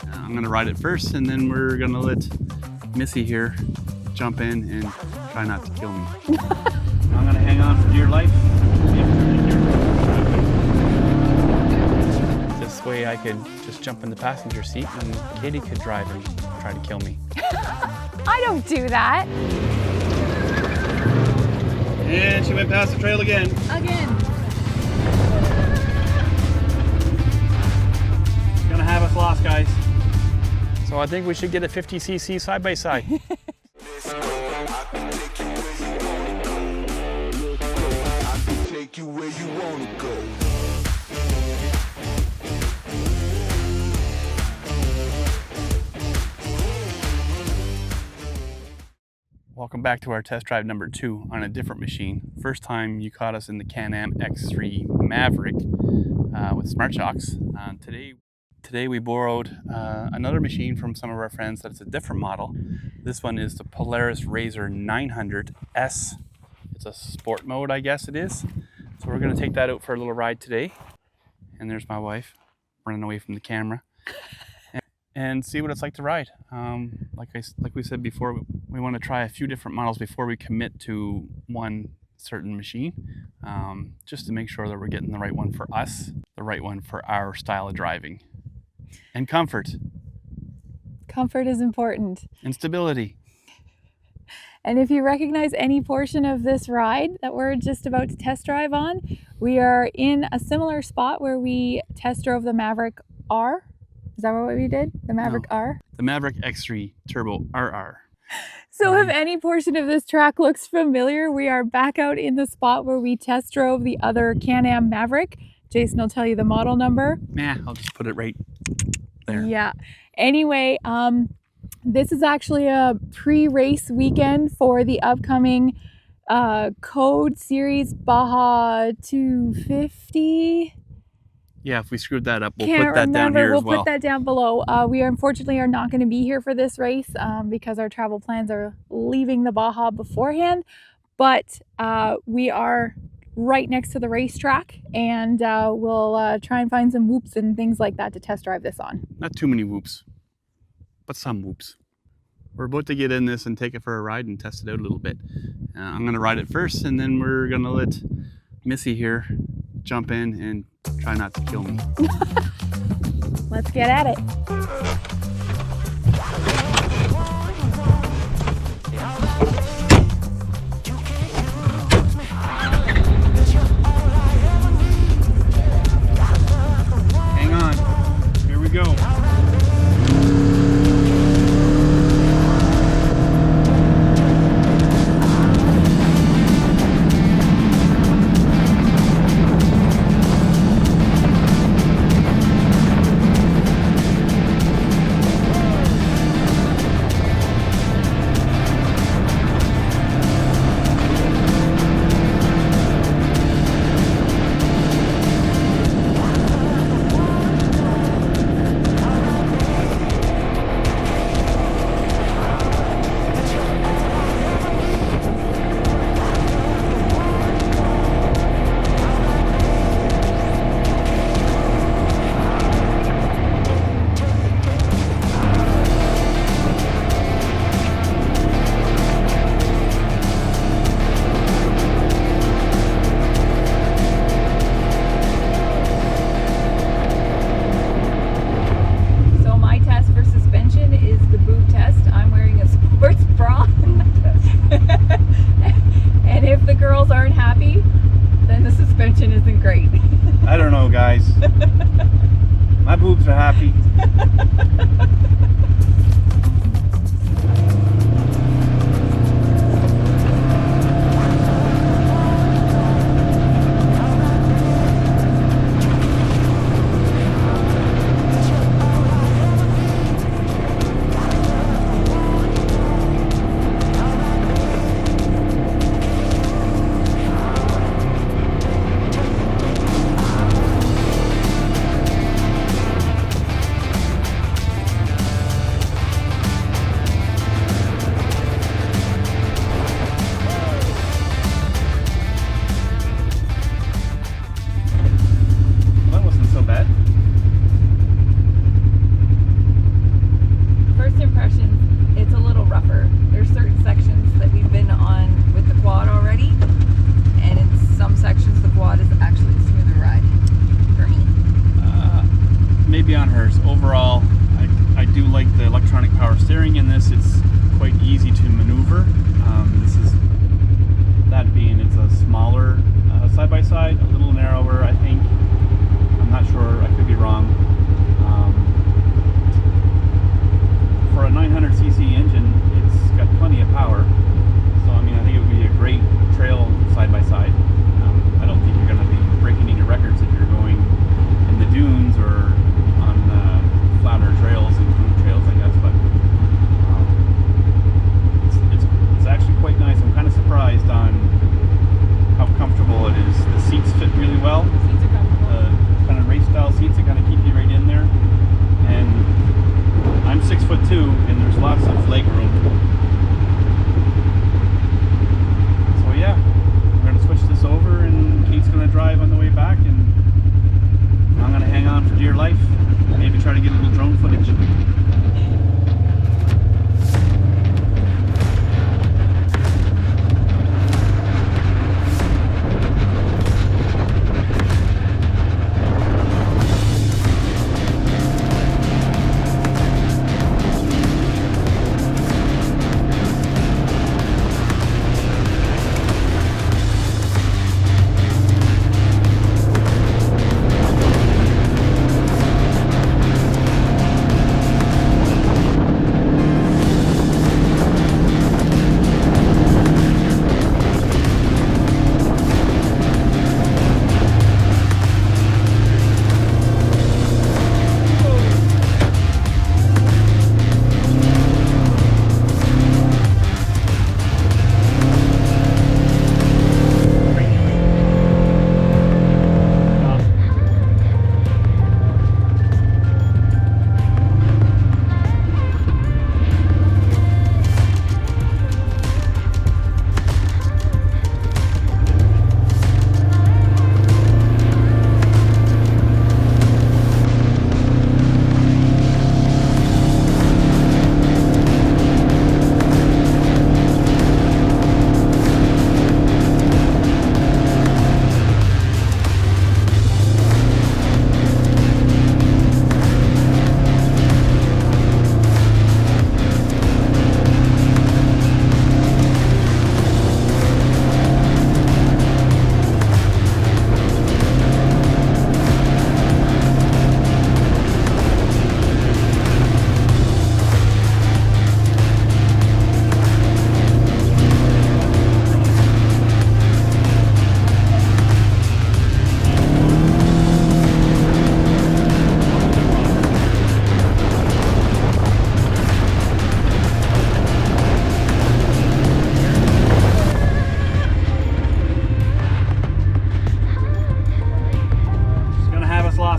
I'm going to ride it first, and then we're going to let Missy here jump in and try not to kill me. I'm going to hang on for dear life. This way I could just jump in the passenger seat and Katie could drive and try to kill me. I don't do that. And she went past the trail again. Again. Gonna have us lost, guys. So I think we should get a 50cc side by side. Welcome back to our test drive number 2 on a different machine. First time you caught us in the Can-Am X3 Maverick with Smart Shocks. Today we borrowed another machine from some of our friends that's a different model. This one is the Polaris RZR 900S. It's a sport mode, I guess it is. So we're going to take that out for a little ride today. And there's my wife running away from the camera. And see what it's like to ride. Like we said before, we want to try a few different models before we commit to one certain machine, just to make sure that we're getting the right one for us, the right one for our style of driving. And comfort. Comfort is important. And stability. And if you recognize any portion of this ride that we're just about to test drive on, we are in a similar spot where we test drove the Maverick R. Is that what we did? The Maverick R? The Maverick X3 Turbo RR. So if any portion of this track looks familiar, we are back out in the spot where we test drove the other Can-Am Maverick. Jason will tell you the model number. Nah, I'll just put it right there. Yeah. Anyway, this is actually a pre-race weekend for the upcoming Code Series Baja 250. Yeah, if we screwed that up, we'll put that down here as well. We'll put that down below. We unfortunately are not going to be here for this race because our travel plans are leaving the Baja beforehand. But we are right next to the racetrack, and we'll try and find some whoops and things like that to test drive this on. Not too many whoops, but some whoops. We're about to get in this and take it for a ride and test it out a little bit. I'm going to ride it first, and then we're going to let Missy here jump in and try not to kill me. Let's get at it. Hang on. Here we go. I don't know, guys. My boobs are happy. kilometers. Overall, I do like the electronic power steering in this. It's quite easy to maneuver. This is, that being, it's a smaller side-by-side, a little narrower, I think. I'm not sure, I could be wrong. For a 900cc engine, it's got plenty of power. So, I mean, I think it would be a great trail side-by-side. I don't think you're going to be breaking any records if you're going in the dunes or on flatter trails and smooth trails, I guess. But it's actually quite nice. I'm kind of surprised on how comfortable it is. The seats fit really well. Seats are comfortable. The kind of race style seats that kind of keep you right in there. And I'm 6'2", and there's lots of leg room. So yeah, we're gonna switch this over, and Kate's gonna drive on the way back, and I'm gonna hang on for dear life. Maybe try to get a little drone footage.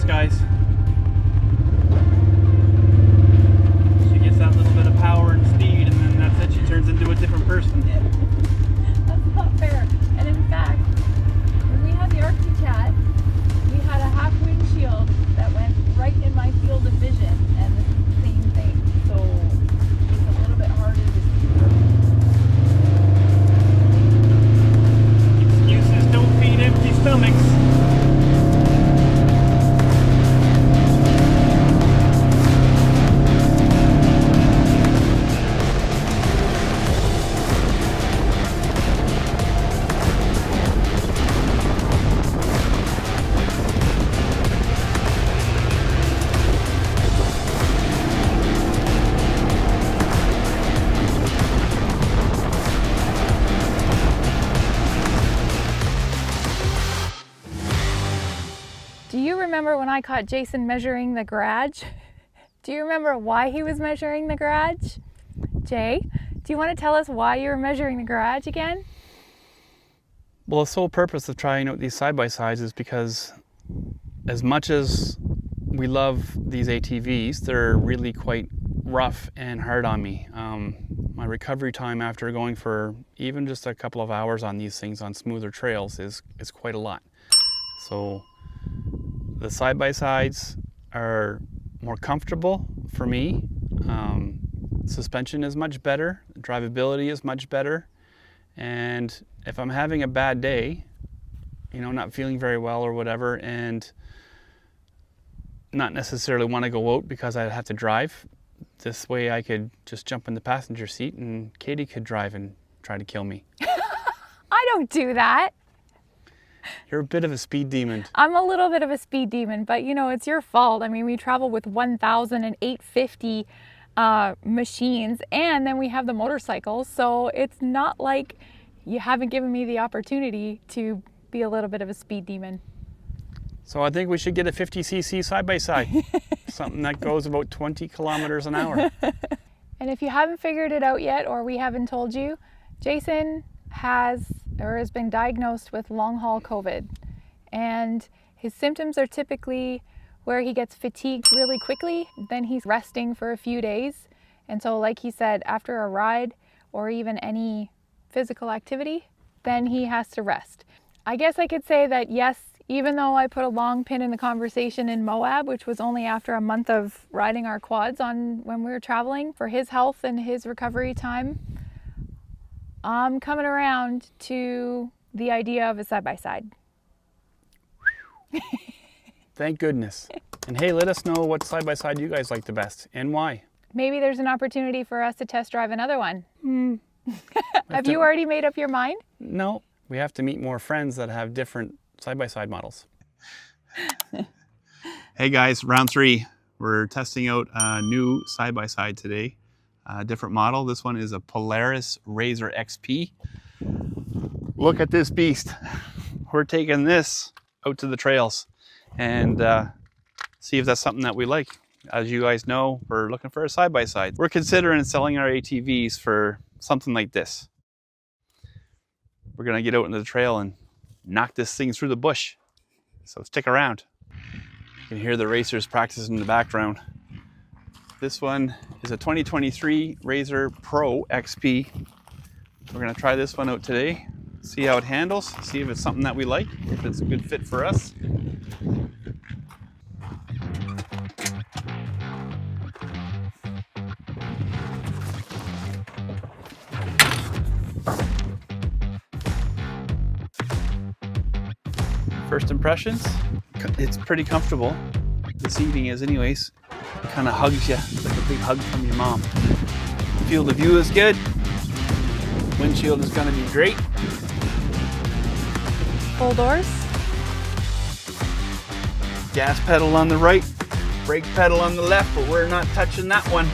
Guys, she gets that little bit of power and speed, and then that's it, she turns into a different person. That's not fair. And in fact, when we had the Arctic Cat, we had a half windshield that went right in my field of vision, and this is the same thing. So it's a little bit harder to see. Excuses don't feed empty stomachs. Do you remember when I caught Jason measuring the garage? Do you remember why he was measuring the garage? Jay, do you want to tell us why you were measuring the garage again? Well, the sole purpose of trying out these side-by-sides is because as much as we love these ATVs, they're really quite rough and hard on me. My recovery time after going for even just a couple of hours on these things on smoother trails is quite a lot. So the side-by-sides are more comfortable for me. Suspension is much better, drivability is much better, and if I'm having a bad day, you know, not feeling very well or whatever, and not necessarily want to go out because I'd have to drive. This way I could just jump in the passenger seat and Katie could drive and try to kill me. I don't do that. You're a bit of a speed demon. I'm a little bit of a speed demon, but you know, it's your fault. I mean, we travel with 1,850 machines, and then we have the motorcycles, so it's not like you haven't given me the opportunity to be a little bit of a speed demon. So I think we should get a 50cc side-by-side. Something that goes about 20 kilometers an hour. And if you haven't figured it out yet, or we haven't told you, Jason has been diagnosed with long-haul COVID. And his symptoms are typically where he gets fatigued really quickly, then he's resting for a few days. And so like he said, after a ride or even any physical activity, then he has to rest. I guess I could say that yes, even though I put a long pin in the conversation in Moab, which was only after a month of riding our quads on when we were traveling, for his health and his recovery time, I'm coming around to the idea of a side-by-side. Thank goodness. And hey, let us know what side-by-side you guys like the best and why. Maybe there's an opportunity for us to test drive another one. Have you already made up your mind? No, we have to meet more friends that have different side-by-side models. Hey guys, round 3. We're testing out a new side-by-side today. A different model. This one is a Polaris RZR XP. Look at this beast. We're taking this out to the trails and see if that's something that we like. As you guys know, we're looking for a side-by-side. We're considering selling our ATVs for something like this. We're gonna get out into the trail and knock this thing through the bush. So stick around. You can hear the racers practicing in the background. This one is a 2023 RZR Pro XP. We're gonna try this one out today, see how it handles, see if it's something that we like, if it's a good fit for us. First impressions, it's pretty comfortable. The seating is anyways. It kind of hugs you, it's like a big hug from your mom. Field of view is good. Windshield is gonna be great. Full doors. Gas pedal on the right, brake pedal on the left, but we're not touching that one.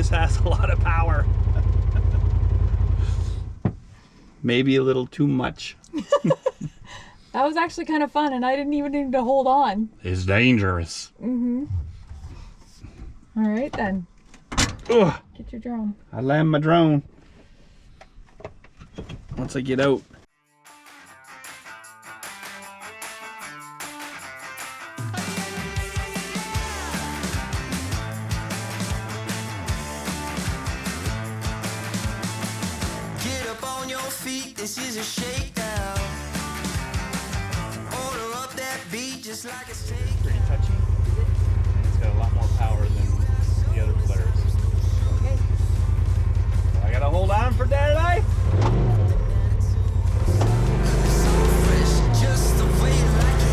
this has a lot of power. Maybe a little too much. That was actually kind of fun, and I didn't even need to hold on. It's dangerous. Mm-hmm. All right, then. Ugh. Get your drone. I land my drone. Once I get out. Get up on your feet, this is a shakedown. Order up that beat just like a steak. Pretty touchy. It's got a lot more power than the other Polaris. Okay. So I gotta hold on for dear life. Just the way you like it.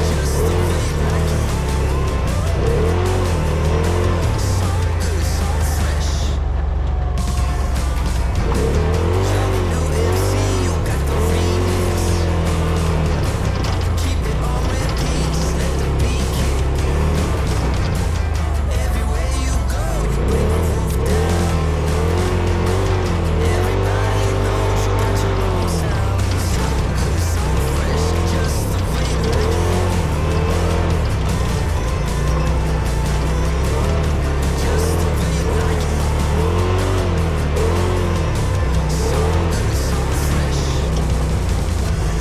Just the way you like it. So good, so fresh. You're the new MC, you got the remix. Keep it on repeat, just let the beat kick. Everywhere you go, you bring the roof down. Everybody knows you got your own sound. So good, so fresh, just the way you like it. Just the way you like it. So good, so fresh.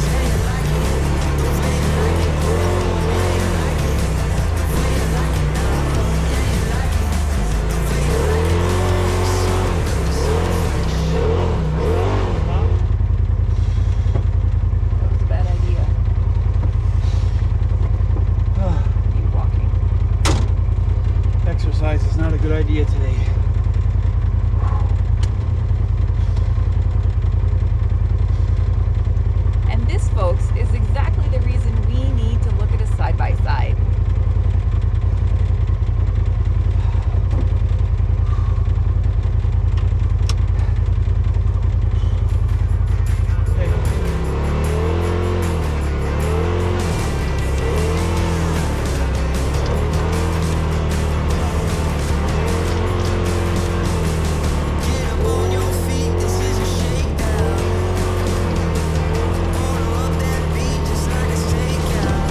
Yeah, you like it, the way you like it. Yeah, you like it, the way you like it now. Yeah, you like it, the way you like it. So good, so fresh. That was a bad idea. You walking. Exercise is not a good idea today. And this, folks, is exactly the reason we need to look at a side-by-side. Get up on your feet, this is a shakedown. Order up that beat just like a stakeout.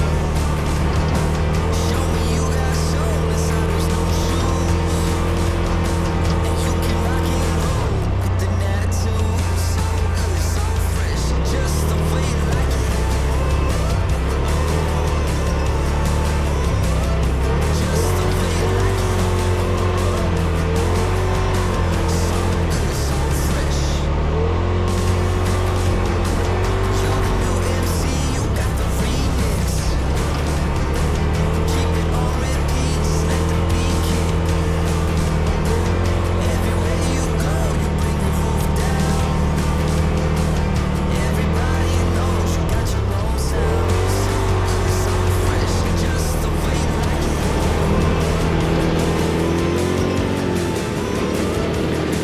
Show me you got soul inside those no shoes. And you can rock and roll with an attitude. So good, so fresh, just the way you like it. Just the way you like it. So good, so fresh. You're the new MC, you got the remix. Keep it on repeat, just let the beat kick. Everywhere you go, you bring the roof down. Everybody knows you got your own sound. So good, so fresh, just the way you like it.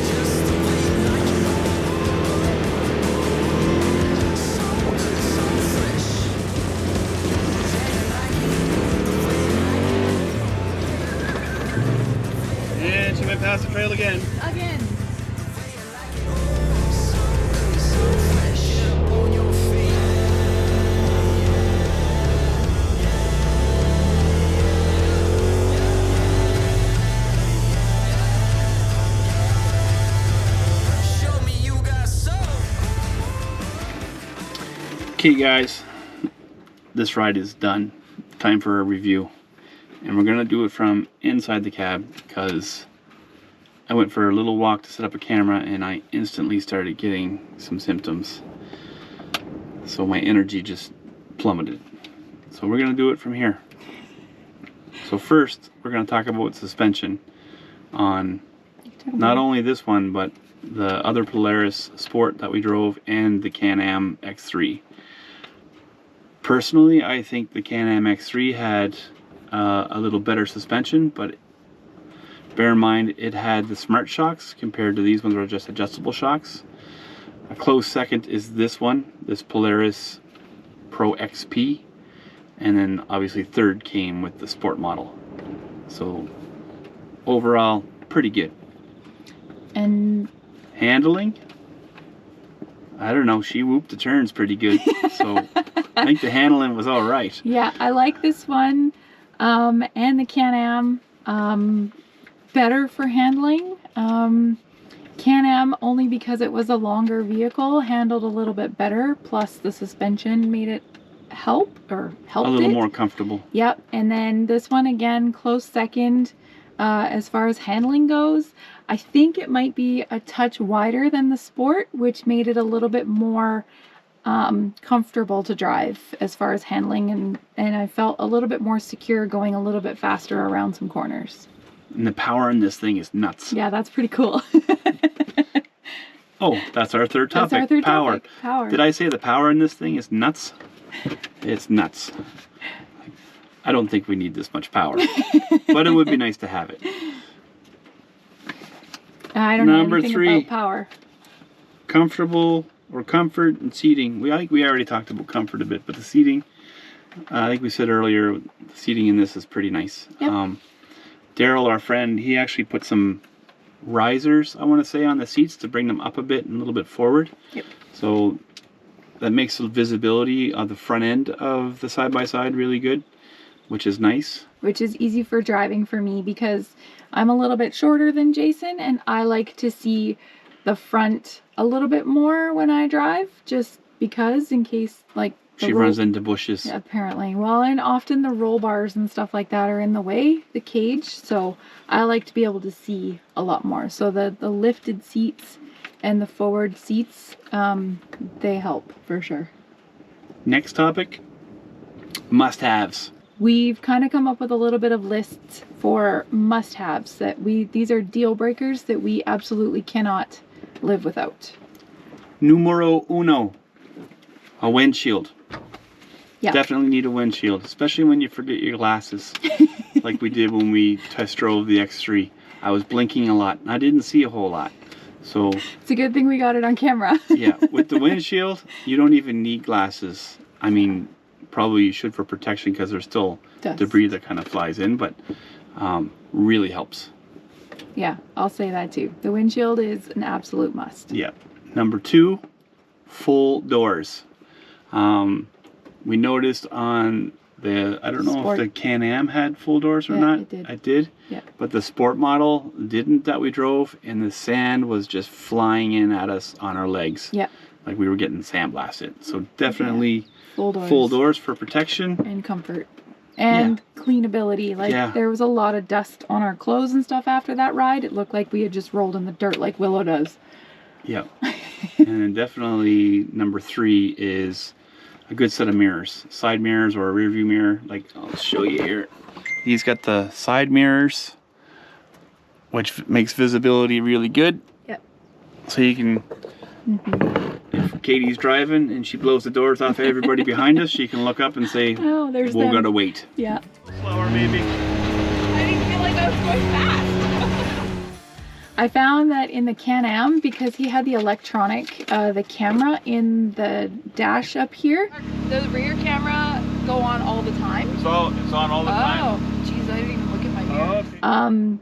Just the way you like it. So good, so fresh. Yeah, you like it, the way you like it. And she went past the trail again. Again. So good, so fresh. Get up on your feet. Show me you got soul. Okay guys, this ride is done. Time for a review. And we're gonna do it from inside the cab because I went for a little walk to set up a camera and I instantly started getting some symptoms. So my energy just plummeted. So we're gonna do it from here. So first, we're gonna talk about suspension on not only this one, but the other Polaris Sport that we drove and the Can-Am X3. Personally, I think the Can-Am X3 had a little better suspension, but bear in mind it had the smart shocks compared to these ones, are just adjustable shocks. A close second is this one, this Polaris Pro XP. And then obviously third came with the sport model. So overall, pretty good. And handling, I don't know, she whooped the turns pretty good. So I think the handling was all right. yeah, I like this one and the Can-Am better for handling. Can-Am, only because it was a longer vehicle, handled a little bit better, plus the suspension made it helped a little more comfortable. Yep. And then this one again, close second as far as handling goes. I think it might be a touch wider than the Sport, which made it a little bit more comfortable to drive as far as handling, and I felt a little bit more secure going a little bit faster around some corners. And the power in this thing is nuts. Yeah, that's pretty cool. Oh, that's our third topic. That's our third power. topic. Power. Did I say the power in this thing is nuts? It's nuts. I don't think we need this much power, but it would be nice to have it. I don't know anything about power. Comfortable, or comfort and seating. I think we already talked about comfort a bit, but the seating, I think we said earlier, the seating in this is pretty nice. Yep. Daryl, our friend, he actually put some risers, I want to say, on the seats to bring them up a bit and a little bit forward. Yep. So that makes the visibility of the front end of the side-by-side really good, which is nice. Which is easy for driving for me because I'm a little bit shorter than Jason, and I like to see the front a little bit more when I drive, just because in case like she runs into bushes. Yeah, apparently. Well, and often the roll bars and stuff like that are in the way, the cage, so I like to be able to see a lot more. So the lifted seats and the forward seats, they help for sure. Next topic, must-haves. We've kind of come up with a little bit of lists for must-haves that these are deal breakers that we absolutely cannot live without. Numero uno, a windshield. Yeah. Definitely need a windshield, especially when you forget your glasses, like we did when we test drove the X3. I was blinking a lot, and I didn't see a whole lot. So it's a good thing we got it on camera. yeah, with the windshield, you don't even need glasses. I mean, probably you should for protection because there's still debris that kind of flies in, but really helps. Yeah, I'll say that too. The windshield is an absolute must. Yeah. Number two, full doors. We noticed on the, I don't know if the Can-Am had full doors or not. It did. It did. Yeah. But the Sport model didn't that we drove, and the sand was just flying in at us on our legs. Yeah. Like we were getting sandblasted. So definitely full doors for protection. And comfort. And cleanability. Like there was a lot of dust on our clothes and stuff after that ride. It looked like we had just rolled in the dirt like Willow does. Yeah. And then definitely number three is a good set of mirrors. Side mirrors or a rear view mirror. Like I'll show you here. He's got the side mirrors, which makes visibility really good. Yep. So you can, if Katie's driving and she blows the doors off everybody behind us, she can look up and say, oh, there's we'll gotta wait. Yeah. Slower, maybe. I didn't feel like I was going fast. I found that in the Can-Am, because he had the electronic, the camera in the dash up here. Does the rear camera go on all the time? It's on all the time. Oh, geez, I didn't even look at my mirror.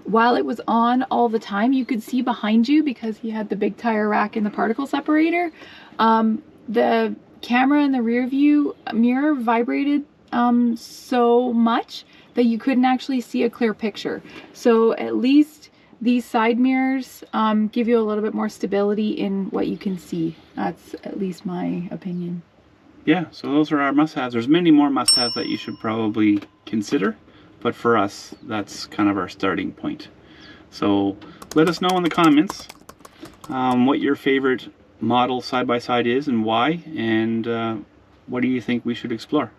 While it was on all the time, you could see behind you because he had the big tire rack and the particle separator. The camera in the rear view mirror vibrated so much that you couldn't actually see a clear picture. So at least these side mirrors give you a little bit more stability in what you can see. That's at least my opinion. Yeah, so those are our must-haves. There's many more must-haves that you should probably consider, but for us, that's kind of our starting point. So let us know in the comments what your favorite model side-by-side is and why, and what do you think we should explore?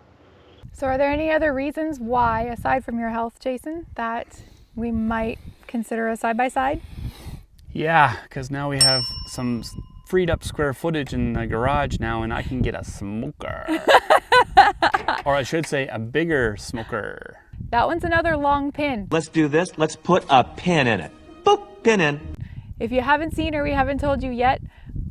So are there any other reasons why, aside from your health, Jason, that we might consider a side-by-side? Yeah, because now we have some freed up square footage in the garage now, and I can get a smoker. Or I should say a bigger smoker. That one's another long pin. Let's do this. Let's put a pin in it. Boop, pin in. If you haven't seen or we haven't told you yet,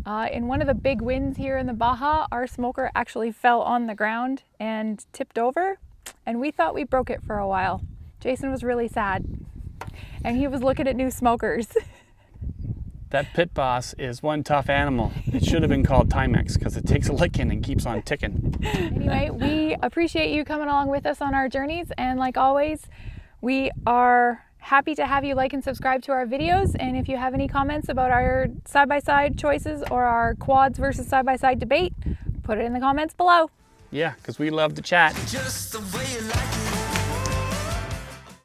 In one of the big winds here in the Baja, our smoker actually fell on the ground and tipped over, and we thought we broke it for a while. Jason was really sad, and he was looking at new smokers. That pit boss is one tough animal. It should have been called Timex because it takes a licking and keeps on ticking. Anyway, we appreciate you coming along with us on our journeys, and like always, we are happy to have you like and subscribe to our videos. And if you have any comments about our side-by-side choices or our quads versus side-by-side debate, put it in the comments below. Yeah, because we love to chat. Just the way you like